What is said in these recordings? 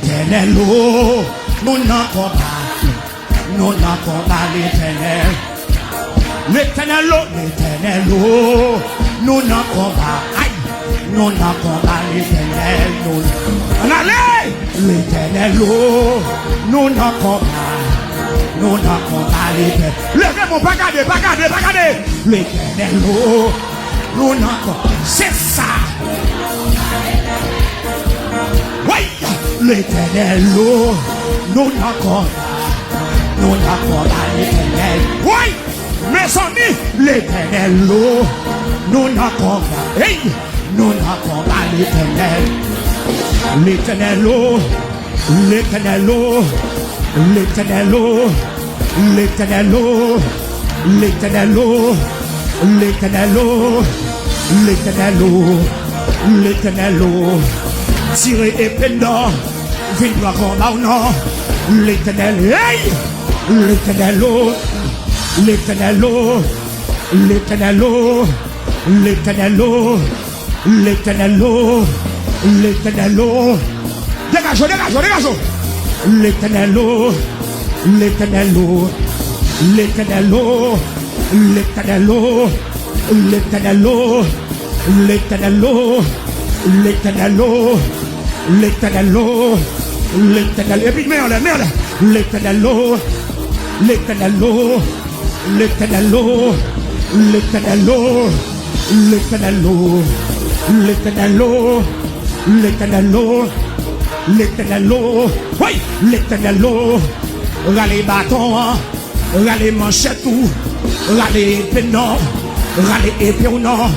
l'éternel, nous n'avons pas l'éternel. L'éternel, nous n'avons pas, nous n'avons pas l'éternel. On allait, l'éternel, nous n'avons pas l'éternel. Levez-moi, pas garder. L'éternel, nous n'avons, c'est ça. Oui, l'éternel, nous n'avons pas l'éternel. Oui, mes amis, l'éternel, nous n'avons pas. Hey, nous n'avons pas l'éternel. L'éternel, l'éternel, l'éternel, l'éternel, l'éternel, l'éternel, l'éternel, l'éternel, tirez épée d'or, viendra comme au nom. L'éternel, hey, l'éternel, l'éternel, l'éternel, l'éternel, l'éternel, l'éternel, dégage, l'éternel, l'éternel, l'éternel, l'éternel, l'éternel, l'éternel, l'éternel, l'éternel, l'éternel, et puis merde, l'éternel, l'éternel, l'éternel, l'éternel, l'éternel, l'éternel, l'éternel, l'éternel, oui, l'éternel, râler bâton, râler manchette tout, râler pénon, râler épée ou non,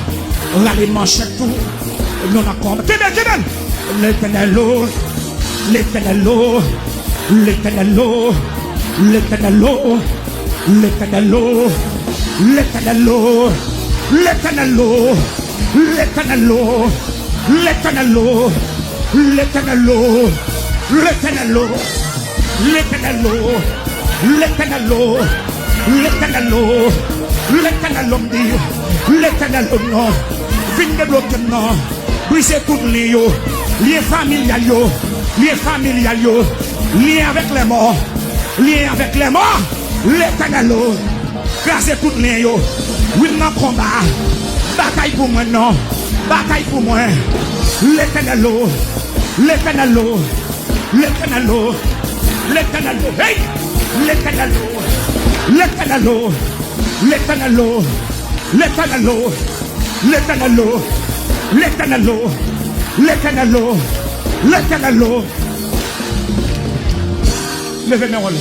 râler manchette tout, non encore, l'éternel, l'éternel, l'éternel, l'éternel, l'éternel, l'éternel, l'éternel, l'éternel, l'éternel, l'éternel, l'éternel, l'éternel, l'éternel, l'éternel, l'éternel, l'éternel, non, fin de bloquer non, briser tout lien, lien familial, lien avec les morts, l'éternel, craser tout lien, oui, non, combat, bataille pour moi, non, bataille pour moi, l'éternel, l'éternel, l'éternel, l'éternel, hey, l'éternel, l'éternel, l'éternel, l'éternel, l'éternel, l'éternel, l'éternel, l'éternel, levez mes rôles.